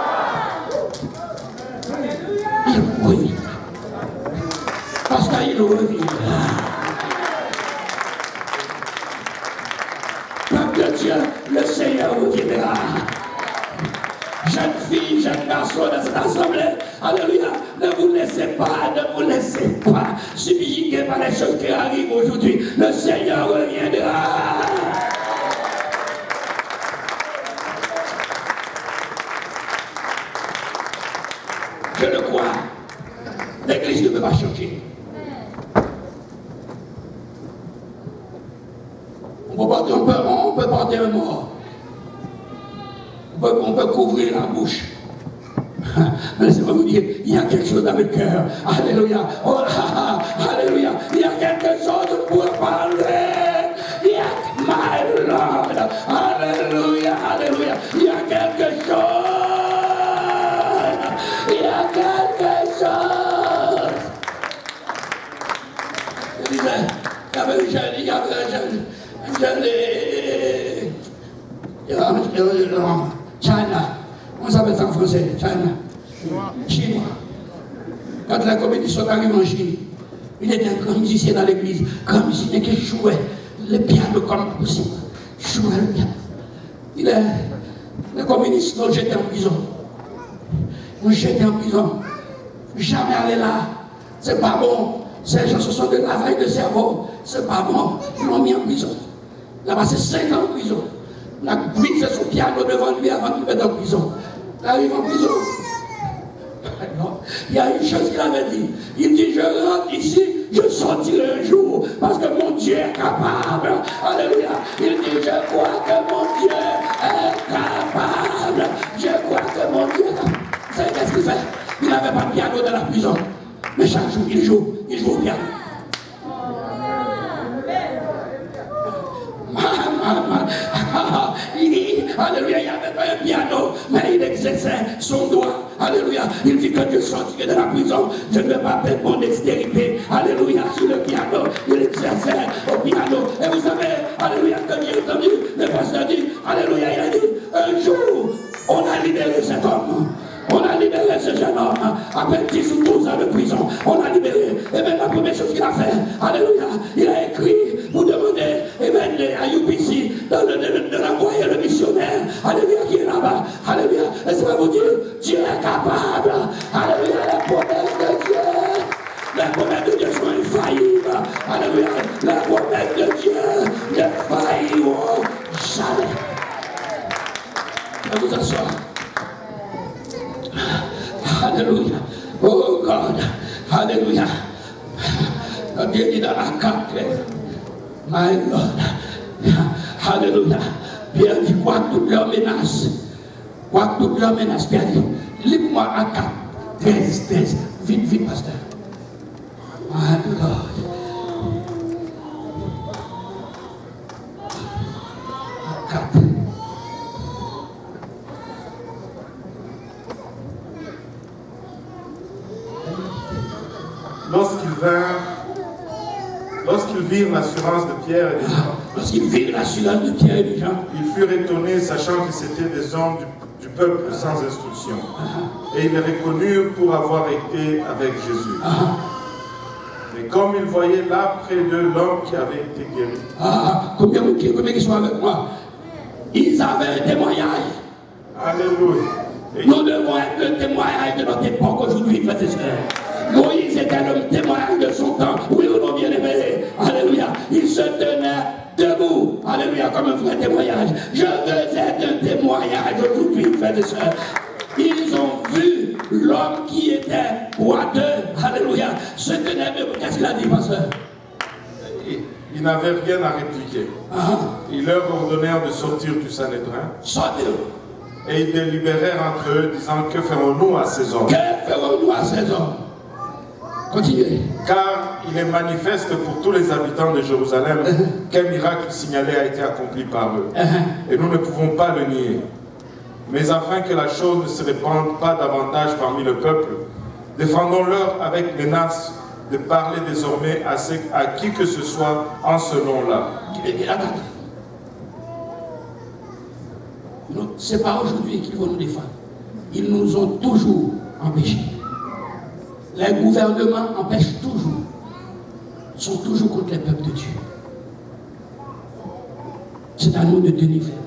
Il reviendra. Parce qu'il reviendra. Peuple de Dieu, le Seigneur reviendra. Jeune fille, jeune garçon de cette assemblée, alléluia, ne vous laissez pas subjuguer par les choses qui arrivent aujourd'hui. Le Seigneur reviendra. Je le crois. L'Église ne peut pas changer. porter un mort. On peut couvrir la bouche. Mais laissez-moi vous dire, il y a quelque chose dans le cœur. Alléluia. Oh, alléluia. Il y a quelque chose pour parler. Il y a, my Lord. Alléluia. Alléluia. Il y a quelque chose. Il y a quelque chose. Je disais, il y avait un jeune, China. On s'appelle ça en français, Chinois. Quand la communiste est arrivée en Chine, il était un grand musicien dans l'église, comme musicien qui jouait le piano comme possible. Jouait le piano. Les communistes l'ont jeté en prison. Ils l'ont jeté en prison. Jamais aller là. C'est pas bon. Ces gens, ce sont de lavage de cerveau. C'est pas bon. Ils l'ont mis en prison. Il a passé 5 ans en prison. Il a brisé son piano devant lui avant de le mettre en prison. Il arrive en prison. Il y a une chose qu'il avait dit. Il dit, je rentre ici, je sortirai un jour, parce que mon Dieu est capable. Alléluia. Il dit, je crois que mon Dieu est capable. Je crois que mon Dieu est capable. Vous savez qu'est-ce qu'il fait? Il n'avait pas de piano dans la prison. Mais chaque jour, il joue au piano. Alléluia, il n'y avait pas un piano, mais il exerçait son doigt. Alléluia, il dit que Dieu sortirait de la prison, je ne vais pas perdre mon dextérité. Alléluia, sur le piano, il exerçait au piano. Et vous savez, alléluia, quand il a entendu, le pasteur dit, alléluia, il a dit, un jour, on a libéré cet homme. On a libéré ce jeune homme, après 10 ou 12 ans de prison, on l'a libéré. Et même la première chose qu'il a fait, alléluia, il a écrit pour demander, et même à UPC, de l'envoyer le missionnaire, alléluia, qui est là-bas, alléluia. Laissez-moi vous dire, Dieu est capable, alléluia, les promesses de Dieu. Les promesses de Dieu sont infaillibles, alléluia, les promesses de Dieu ne failliront jamais. Je vous assois. Alléluia. Oh God. Alléluia. Dieu dit dans Acte, my Lord. Alléluia. Pierre dit quoi toute leur menace. Quoi toute leur menace. Pierre dit, lis-moi Acte 13. Vite, pasteur. My Lord. Acte. Lorsqu'ils virent l'assurance de Pierre et des gens, lorsqu'ils virent l'assurance de Pierre et des gens, ils furent étonnés, sachant que c'était des hommes du peuple sans instruction. Et ils les reconnurent pour avoir été avec Jésus. Mais comme ils voyaient là près d'eux l'homme qui avait été guéri. Combien qui sont avec moi? Ils avaient un témoignage. Alléluia. Nous devons être le témoignage de notre époque aujourd'hui, frères et sœurs. Moïse était le témoignage de son temps. Oui ou non, bien-aimé? Alléluia. Il se tenait debout. Alléluia, comme un vrai témoignage. Je veux être un témoignage aujourd'hui, frères et sœurs. Ils ont vu l'homme qui était boiteux. Alléluia. Se tenait debout. Qu'est-ce qu'il a dit, pasteur? Ils n'avaient rien à répliquer. Ils leur ordonnèrent de sortir du Sanhédrin. Sortez. Et ils délibérèrent entre eux, disant, que ferons-nous à ces hommes? Que ferons-nous à ces hommes? Continuez. Car il est manifeste pour tous les habitants de Jérusalem qu'un miracle signalé a été accompli par eux. Et nous ne pouvons pas le nier. Mais afin que la chose ne se répande pas davantage parmi le peuple, défendons-leur avec menace de parler désormais à qui que ce soit en ce nom-là. Ce n'est pas aujourd'hui qu'ils vont nous défendre. Ils nous ont toujours empêchés. Les gouvernements empêchent toujours. Ils sont toujours contre les peuples de Dieu. C'est à nous de tenir ferme.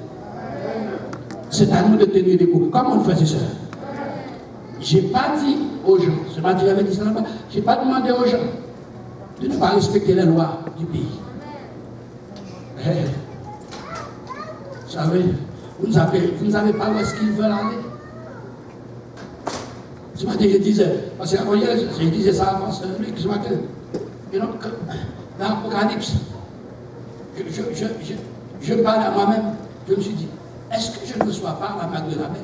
C'est à nous de tenir debout. Comment on fait, c'est ça? Je n'ai pas dit aux gens, ce matin j'avais dit ça là-bas, je n'ai pas demandé aux gens de ne pas respecter les lois du pays. Vous savez, vous ne savez pas où est-ce qu'ils veulent aller. Ce matin, je disais, parce qu'avant hier, je disais ça avant Luc, ce matin. Et donc, dans l'Apocalypse, je parle à moi-même. je me suis dit, est-ce que je ne reçois pas la marque de la bête?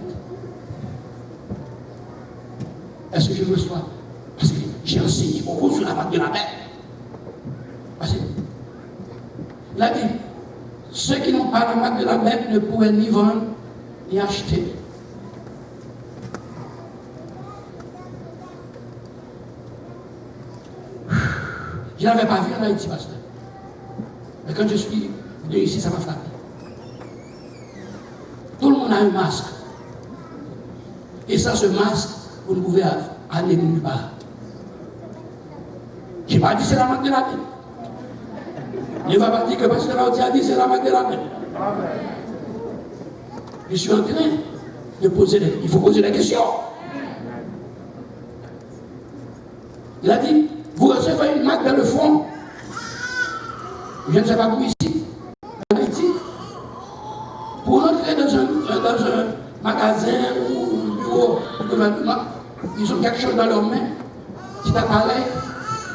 Est-ce que je le reçois? Parce que j'ai enseigné beaucoup sur la marque de la bête. Parce que, il a dit, ceux qui n'ont pas la marque de la bête ne pourraient ni vendre, ni acheter. Je n'avais pas vu en Haïti, pasteur. Mais quand je suis venu ici, ça m'a frappé. Tout le monde a un masque. Et sans ce masque, vous ne pouvez aller nulle part. Je n'ai pas dit c'est la marque de la bête. Je ne vais pas dire que pasteur Audi a dit c'est la marque de la bête. Je suis en train de poser il faut poser des questions. Il a dit, vous recevez une marque dans le front. Je ne sais pas où ici, en Haïti. Pour entrer dans un magasin ou un bureau du gouvernement, ils ont quelque chose dans leurs mains. Petit appareil,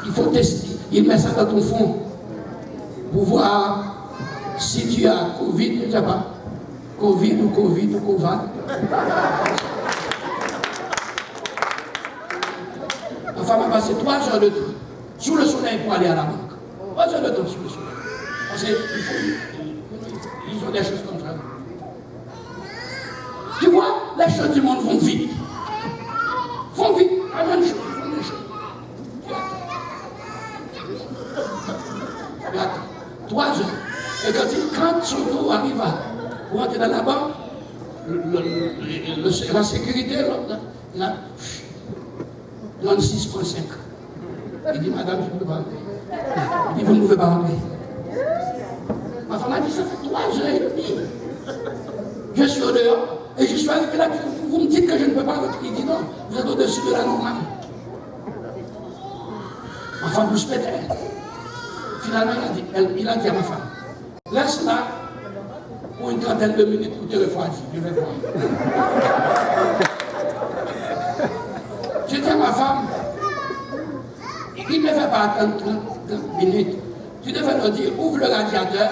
il faut tester. Ils mettent ça dans ton front pour voir si tu as Covid, je ne sais pas. Covid ou Covid ou Covid. Ma femme a passé 3 heures de temps sous le soleil pour aller à la banque. 3 heures de temps sous le soleil. Parce qu'ils ont des choses comme ça. Tu vois, les choses du monde vont vite. Vont vite. La même chose, font des choses. Tu attends. 3 heures. Et quand son tour arrive pour entrer dans la banque, la sécurité, là, donne 6,5. Il dit, madame, tu ne peux pas entrer. Il dit, vous ne pouvez pas entrer. Ma femme a dit, ça fait 3 heures et demie. Je suis au dehors et je suis arrivé là. Vous me dites que je ne peux pas rentrer. Il dit, non, vous êtes au-dessus de la normale. Ma femme vous pétait. Finalement, il a dit à ma femme, laisse là pour une trentaine de minutes pour te refroidir. Je vais voir. Je dis à ma femme, il ne fait pas attendre 30 minutes. Tu devais leur dire, ouvre le radiateur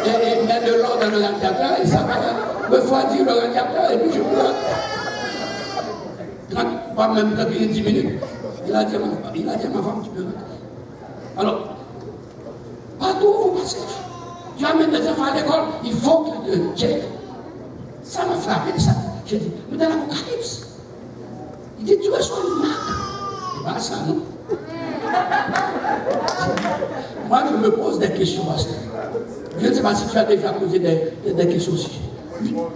et mets de l'eau dans le radiateur et ça va refroidir le radiateur et puis je peux. Pas même 10 minutes. Il a dit à ma femme, tu peux rentrer. Alors, partout où vous passez, tu amènes des enfants à l'école, il faut que ça m'a frappé, ça. J'ai dit, mais dans l'Apocalypse, il dit, tu reçois une marque. C'est pas ça, non? Moi, je me pose des questions, pasteur. Je ne sais pas si tu as déjà posé des questions aussi. Non.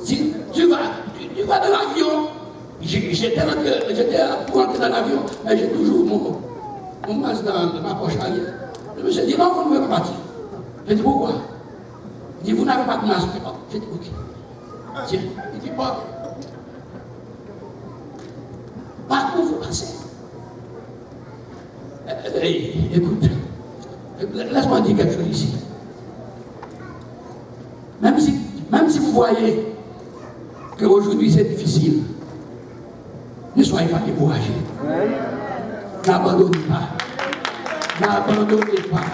Si tu vas dans l'avion, j'étais pour entrer dans l'avion, mais j'ai toujours mon masque dans ma poche arrière. Je me suis dit, non, vous ne pouvez pas partir. J'ai dit, pourquoi? Il dit, vous n'avez pas de masque. J'ai dit, ok. Tiens, il dit, bon. Partout vous passez. Écoute, laisse-moi dire quelque chose ici. Même si vous voyez qu'aujourd'hui c'est difficile, ne soyez pas découragés. N'abandonnez pas. N'abandonnez pas.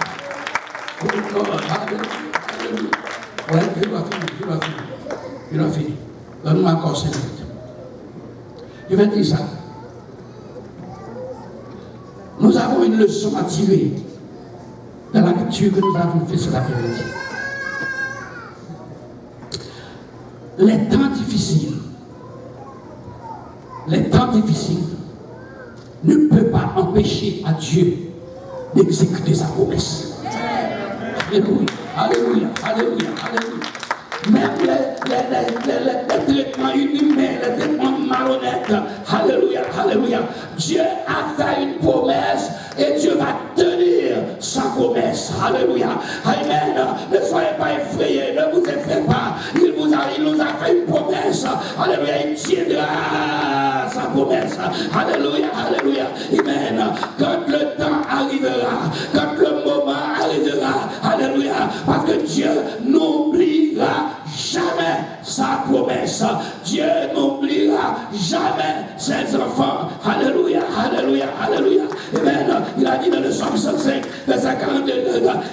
Ouais, je dois finir. Donne-moi encore 5 minutes. Je vais dire ça. Nous avons une leçon à tirer dans la lecture que nous avons faite cet après-midi. Les temps difficiles ne peuvent pas empêcher à Dieu d'exécuter sa promesse. Alléluia, alléluia, alléluia, alléluia. Même les traitements inhumains, les traitements malhonnêtes, alléluia, alléluia. Dieu a fait une promesse et Dieu va tenir sa promesse. Alléluia. Amen. Ne soyez pas effrayés, ne vous effrayez pas. Il nous a fait une promesse. Alléluia. Il tiendra sa promesse. Alléluia, alléluia. Amen. Quand le temps arrivera, quand le moment arrivera, alléluia. Parce que Dieu n'oubliera jamais. sa promesse. Dieu n'oubliera jamais ses enfants. Alléluia, alléluia, alléluia. Amen. Il a dit dans le psaume 105, verset 42,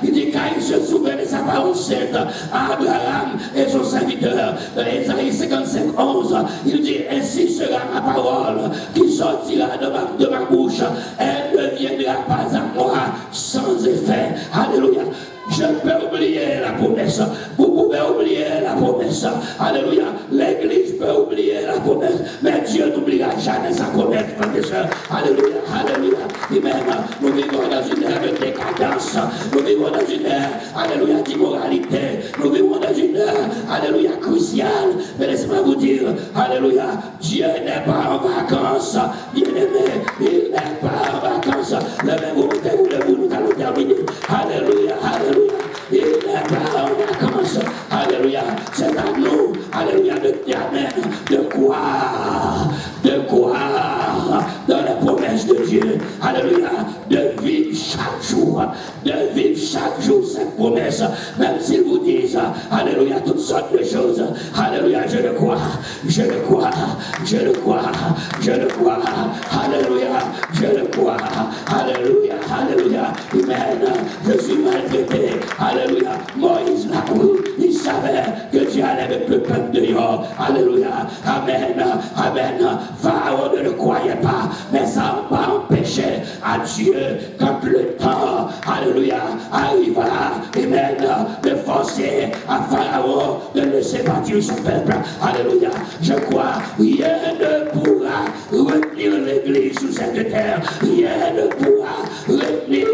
il dit car il se souvient de sa parole sainte à Abraham et son serviteur. Dans Ésaïe 55, 11, il dit ainsi sera ma parole qui sortira de ma bouche. Elle ne viendra pas à moi sans effet. Alléluia. Je peux oublier la promesse. Vous pouvez oublier la promesse. Alléluia. L'Église peut oublier la promesse. Mais Dieu n'oubliera jamais sa promesse, frères et sœurs. Alléluia. Alléluia. Et même, nous vivons dans une ère de décadence. Nous vivons dans une ère, alléluia, d'immoralité. Nous vivons dans une ère, alléluia, cruciale. Mais laissez-moi vous dire, alléluia, Dieu n'est pas en vacances. Bien-aimé, il n'est pas en vacances. Levez-vous, mettez-vous debout, nous allons terminer. Alléluia, alléluia. Il n'est pas en vacances. Alléluia. C'est à nous, alléluia, de terminer, de croire dans la promesse de Dieu. Alléluia. De vivre chaque jour cette promesse. Même s'ils vous disent, alléluia, toutes sortes de choses. Alléluia, je le crois. Alléluia, je le crois. Alléluia, alléluia. Amen. Je suis maltraité. Alléluia. Moïse l'a cru. Il savait que Dieu allait avec le peuple de dehors. Alléluia. Amen. Amen. Pharaon ne le croyait pas. Mais ça n'a pas empêché à Dieu, quand le temps, alléluia, arriva, amen, de forcer à Pharaon de laisser partir son peuple. Alléluia. Je crois, rien ne pourra retenir l'Église sous cette terre. Rien ne pourra retenir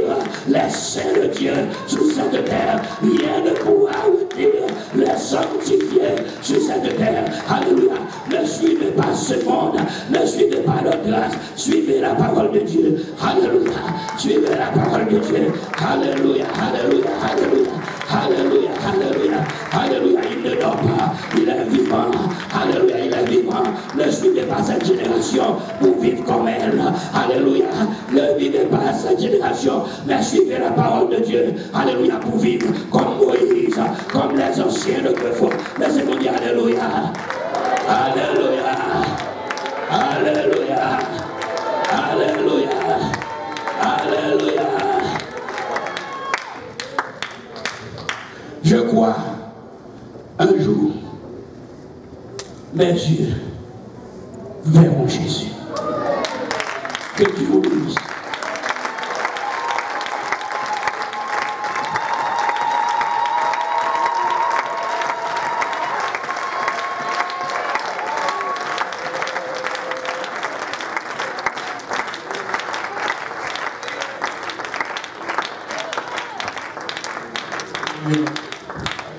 les saints de Dieu sous cette terre. Rien ne pourra retenir les sanctifiés sur cette terre. Alléluia. Ne suivez pas ce monde. Ne suivez pas notre grâce. Suivez la parole de Dieu. Alléluia. Suivez la parole de Dieu. Alléluia. Alléluia. Alléluia. Alléluia. Alléluia. Alléluia. Il ne dort pas. Il est vivant. Alléluia. Il est vivant. Ne suivez pas cette génération pour vivre comme elle. Alléluia. Ne vivez pas cette génération, mais suivez la parole de Dieu. Alléluia. Pour vivre comme Moïse, comme les anciens d'autrefois. Laissez-moi dire alléluia. Alléluia. Alléluia. Alléluia. Alléluia. Je crois un jour mes yeux verront Jésus. Que Dieu vous bénisse.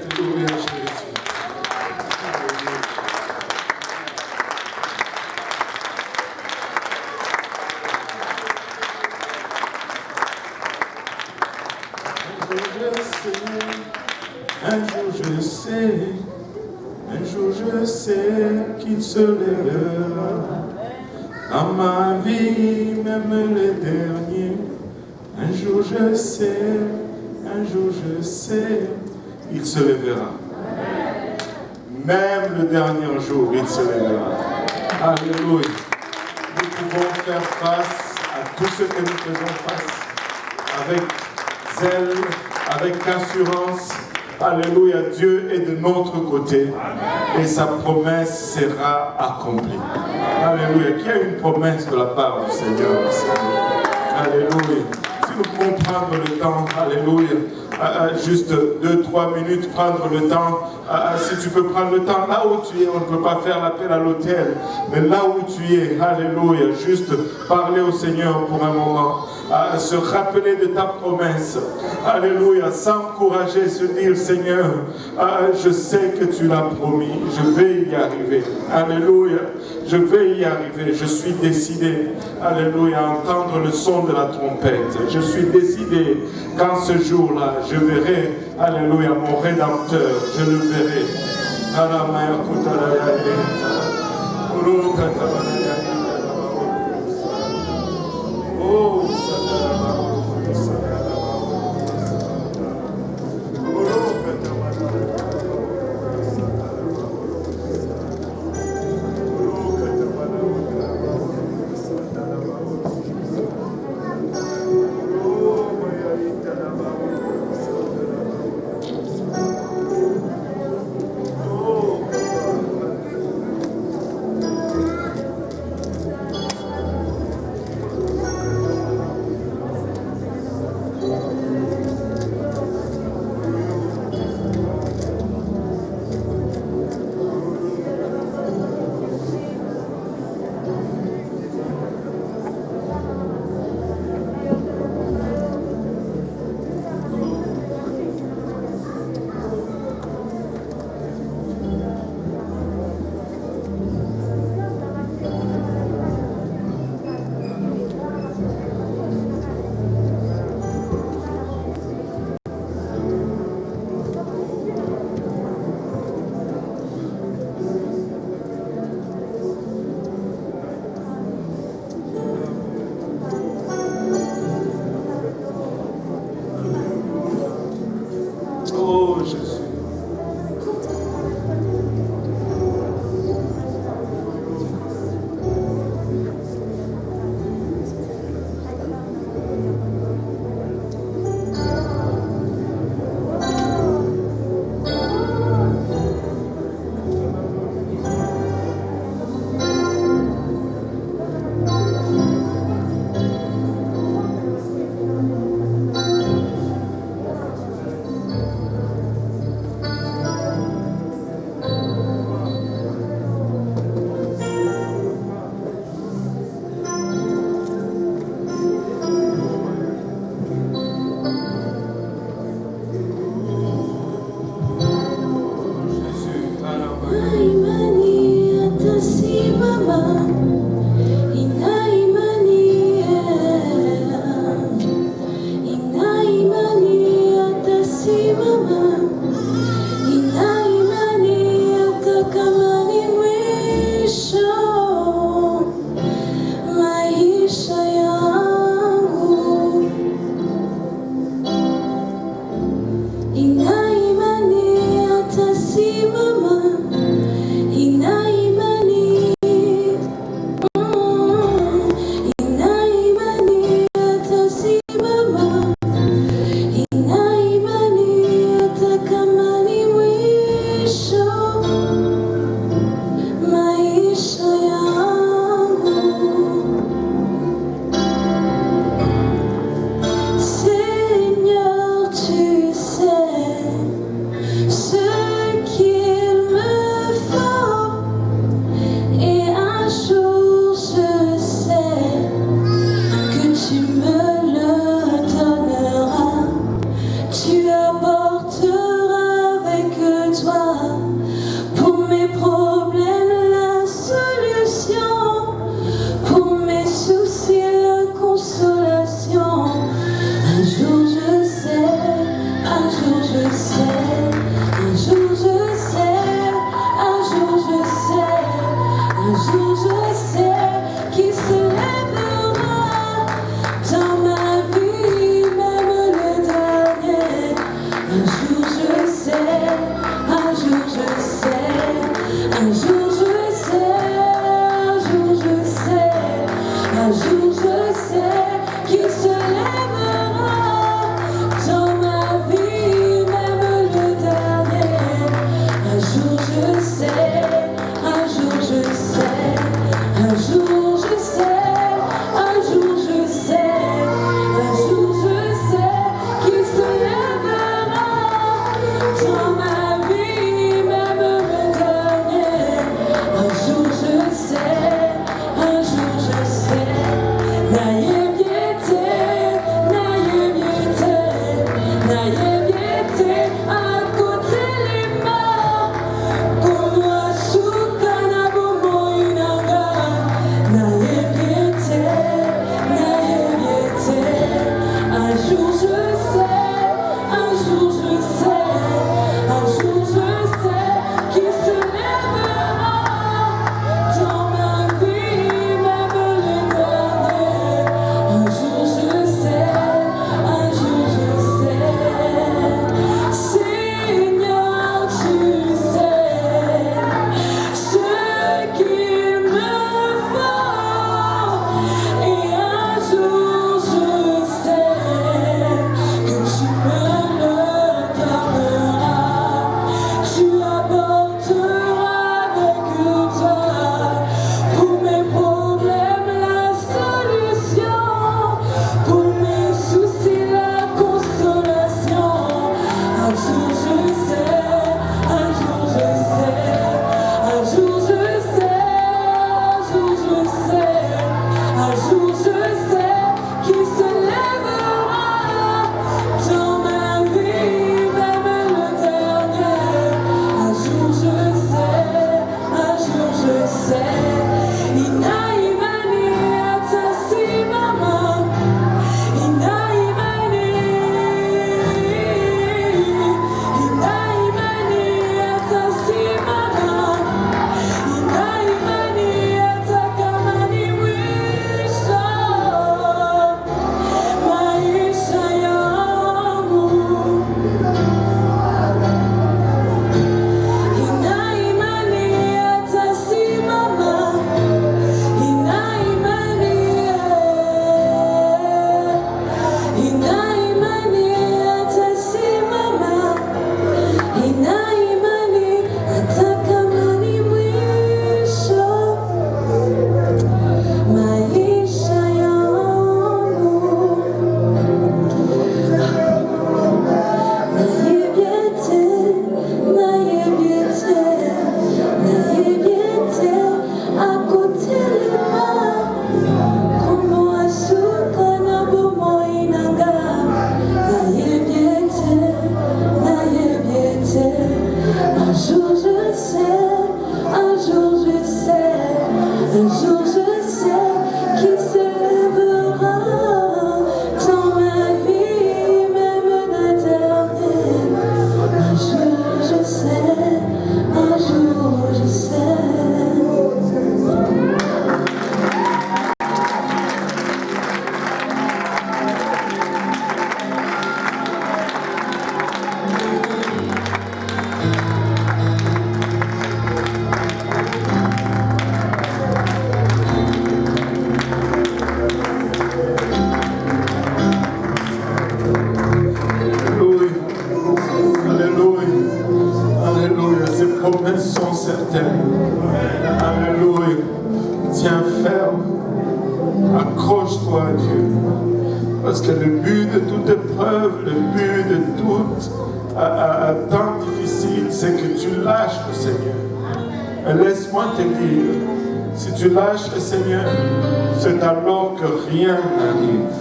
Alléluia, Jésus. Un jour je sais qu'il se lèvera. Dans ma vie, même les derniers. Un jour je sais, il se lèvera. Même le dernier jour, il se lèvera. Alléluia. Nous pouvons faire face à tout ce que nous faisons face avec zèle, avec assurance. Alléluia, Dieu est de notre côté. Et sa promesse sera accomplie. Alléluia. Qui a une promesse de la part du Seigneur? Alléluia. Si nous pouvons prendre le temps, alléluia, juste 2-3 minutes, prendre le temps. Si tu peux prendre le temps, là où tu es, on ne peut pas faire l'appel à l'autel, mais là où tu es, alléluia, juste parler au Seigneur pour un moment, se rappeler de ta promesse, alléluia, s'encourager, se dire, Seigneur, je sais que tu l'as promis, je vais y arriver, alléluia, je vais y arriver, je suis décidé, alléluia, à entendre le son de la trompette, je suis décidé qu'en ce jour-là, je verrai, alléluia, mon Rédempteur, je le verrai. Oh, Alléluia. Tiens ferme. Accroche-toi à Dieu. Parce que le but de toute épreuve, le but de tout temps difficile, c'est que tu lâches le Seigneur. Et laisse-moi te dire, si tu lâches le Seigneur, c'est alors que rien n'arrive.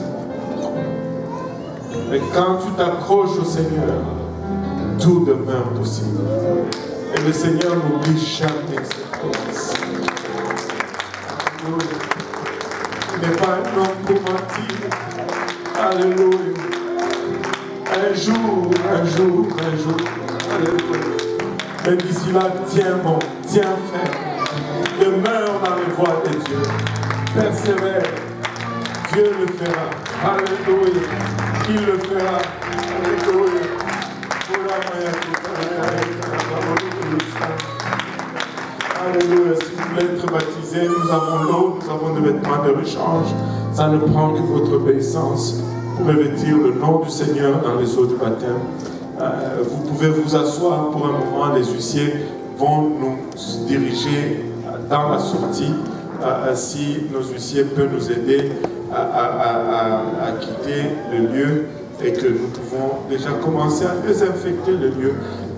Mais quand tu t'accroches au Seigneur, tout demeure possible. Et le Seigneur n'oublie jamais cette promesse. Alléluia. Il n'est pas un homme pour mentir. Alléluia. Un jour. Alléluia. Mais d'ici là, tiens bon, tiens ferme. Demeure dans les voies de Dieu. Persévère. Dieu le fera. Alléluia. Il le fera. Alléluia. Alléluia. Si vous voulez être baptisé, nous avons l'eau, nous avons des vêtements de rechange. Ça ne prend que votre obéissance pour revêtir le nom du Seigneur dans les eaux du baptême. Vous pouvez vous asseoir pour un moment. Les huissiers vont nous diriger dans la sortie. Si nos huissiers peuvent nous aider à quitter le lieu et que nous pouvons déjà commencer à désinfecter le lieu.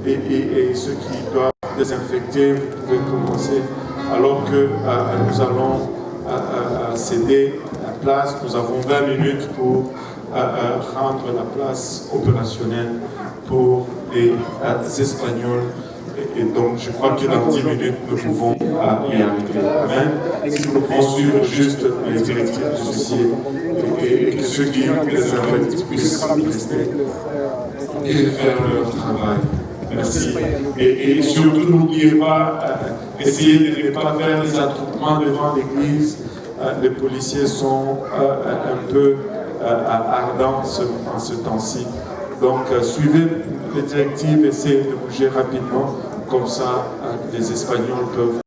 Et ceux qui doivent désinfecter, vous pouvez commencer. Alors que nous allons céder la place, nous avons 20 minutes pour rendre la place opérationnelle pour les Espagnols. Et donc, je crois que dans 10 minutes, nous pouvons y arriver. Amen. Si nous pouvons suivre juste les directives du huissier et que ceux qui les affectent puissent rester et faire leur travail. Merci. Et surtout, n'oubliez pas, essayez de ne pas faire des attroupements devant l'église. Les policiers sont un peu ardents en ce temps-ci. Donc, suivez les directives, essayez de bouger rapidement. Comme ça, les Espagnols peuvent